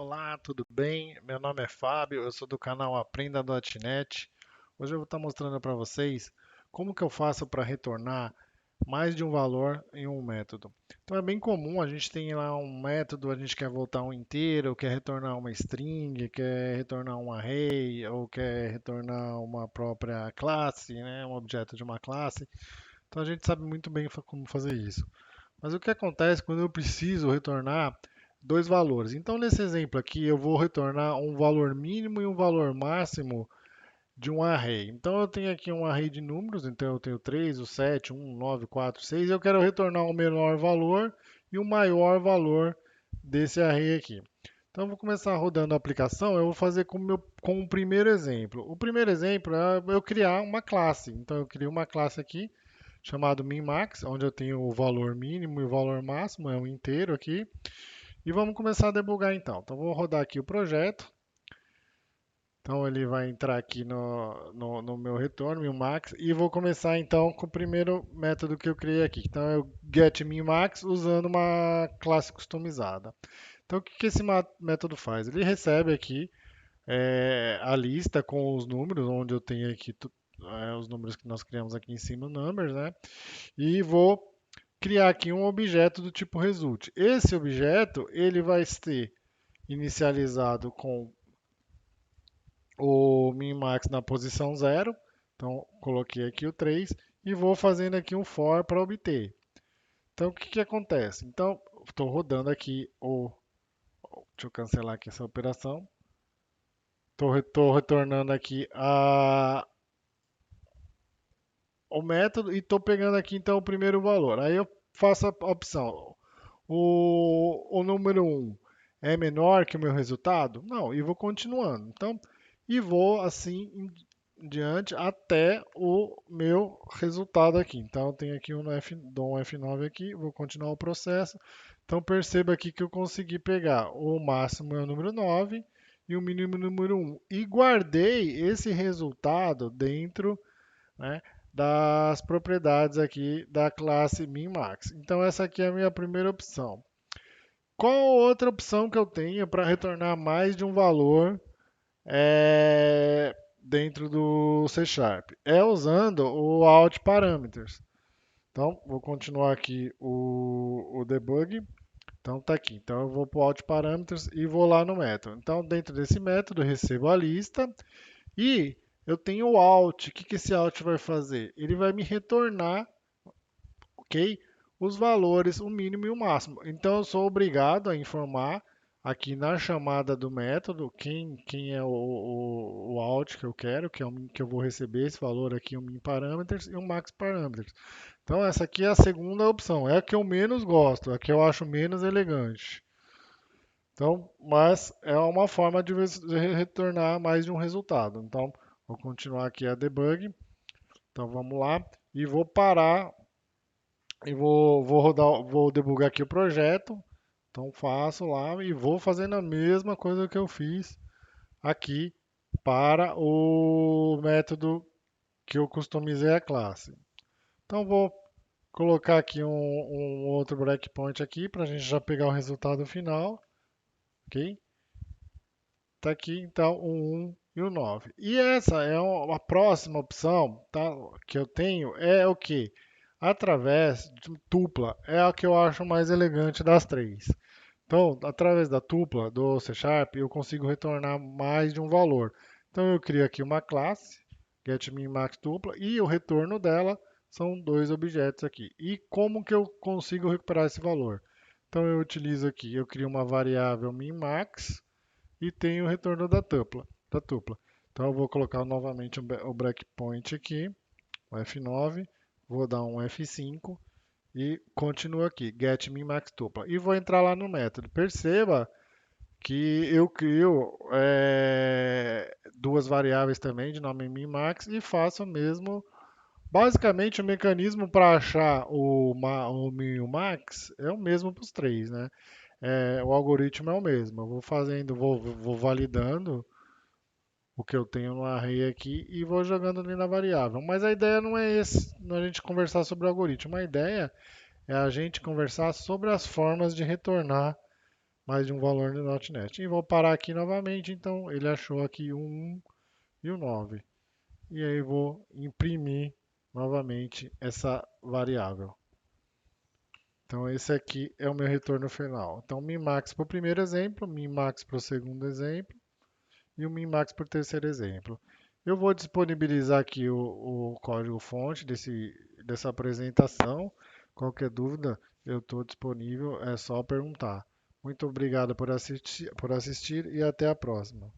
Olá, tudo bem? Meu nome é Fábio, eu sou do canal Aprenda.net. Hoje eu vou estar mostrando para vocês como que eu faço para retornar mais de um valor em um método. Então é bem comum, a gente tem lá um método, a gente quer voltar um inteiro, quer retornar uma string, quer retornar um array, ou quer retornar uma própria classe, né, um objeto de uma classe. Então a gente sabe muito bem como fazer isso. Mas o que acontece quando eu preciso retornar dois valores? Então, nesse exemplo aqui, eu vou retornar um valor mínimo e um valor máximo de um array. Então, eu tenho aqui um array de números, então eu tenho 3, o 7, 1, 9, 4, 6, e eu quero retornar o menor valor e o maior valor desse array aqui. Então, eu vou começar rodando a aplicação, eu vou fazer com o primeiro exemplo. O primeiro exemplo é eu criar uma classe. Então, eu crio uma classe aqui, chamado min-max, onde eu tenho o valor mínimo e o valor máximo, é um inteiro aqui. E vamos começar a debugar então. Então vou rodar aqui o projeto. Então ele vai entrar aqui no meu retorno, min-max, e vou começar então com o primeiro método que eu criei aqui. Então é o getMinMax usando uma classe customizada. Então o que esse método faz? Ele recebe aqui a lista com os números, onde eu tenho aqui os números que nós criamos aqui em cima, numbers, né? E vou criar aqui um objeto do tipo result. Esse objeto ele vai ser inicializado com o min-max na posição zero. Então, coloquei aqui o 3 e vou fazendo aqui um for para obter. Então, o que, que acontece? Então, estou rodando aqui o. Deixa eu cancelar aqui essa operação. Estou retornando aqui o método e estou pegando aqui então o primeiro valor. Aí eu faço a opção. O número um é menor que o meu resultado? Não, e vou continuando. Então, e vou assim em diante até o meu resultado aqui. Então, eu tenho aqui um F, dou um F9 aqui, vou continuar o processo. Então, perceba aqui que eu consegui pegar o máximo é o número 9 e o mínimo é o número um. E guardei esse resultado dentro, né, das propriedades aqui da classe min-max. Então essa aqui é a minha primeira opção. Qual outra opção que eu tenho para retornar mais de um valor dentro do C Sharp? É usando o out parameters. Então vou continuar aqui o debug. Então tá aqui. Então eu vou para o out parameters e vou lá no método. Então dentro desse método eu recebo a lista e eu tenho o out. O que esse out vai fazer? Ele vai me retornar, ok? Os valores, o mínimo e o máximo. Então eu sou obrigado a informar aqui na chamada do método quem é o out que eu quero, que eu vou receber esse valor aqui, o min parameters e o max parameters. Então essa aqui é a segunda opção, é a que eu menos gosto, a que eu acho menos elegante. Então, mas é uma forma de retornar mais de um resultado. Então, vou continuar aqui a debug. Então, vamos lá e vou parar e vou rodar, vou debugar aqui o projeto. Então, faço lá e vou fazendo a mesma coisa que eu fiz aqui para o método que eu customizei a classe. Então, vou colocar aqui um outro breakpoint aqui para a gente já pegar o resultado final, ok? Tá aqui então o 1 e o 9. E essa é uma próxima opção, tá, que eu tenho é o que? Através de tupla, é a que eu acho mais elegante das três. Então, através da tupla do C Sharp, eu consigo retornar mais de um valor. Então, eu crio aqui uma classe, getMinMaxTupla, e o retorno dela são dois objetos aqui. E como que eu consigo recuperar esse valor? Então, eu utilizo aqui, eu crio uma variável minmax, e tem o retorno da tupla. Então eu vou colocar novamente o breakpoint aqui, o F9, vou dar um F5 e continuo aqui, get min max tupla. E vou entrar lá no método. Perceba que eu crio duas variáveis também de nome min max e faço mesmo. Basicamente, o mecanismo para achar o min e o max é o mesmo para os três, né? O algoritmo é o mesmo. Eu vou fazendo, vou validando o que eu tenho no array aqui e vou jogando ali na variável. Mas a ideia não é esse, não é a gente conversar sobre o algoritmo. A ideia é a gente conversar sobre as formas de retornar mais de um valor no .NET. E vou parar aqui novamente, então ele achou aqui o 1 e o 9. E aí vou imprimir novamente essa variável. Então esse aqui é o meu retorno final. Então min-max para o primeiro exemplo, min-max para o segundo exemplo e o min-max para o terceiro exemplo. Eu vou disponibilizar aqui o código-fonte dessa apresentação. Qualquer dúvida, eu estou disponível, é só perguntar. Muito obrigado por assistir e até a próxima.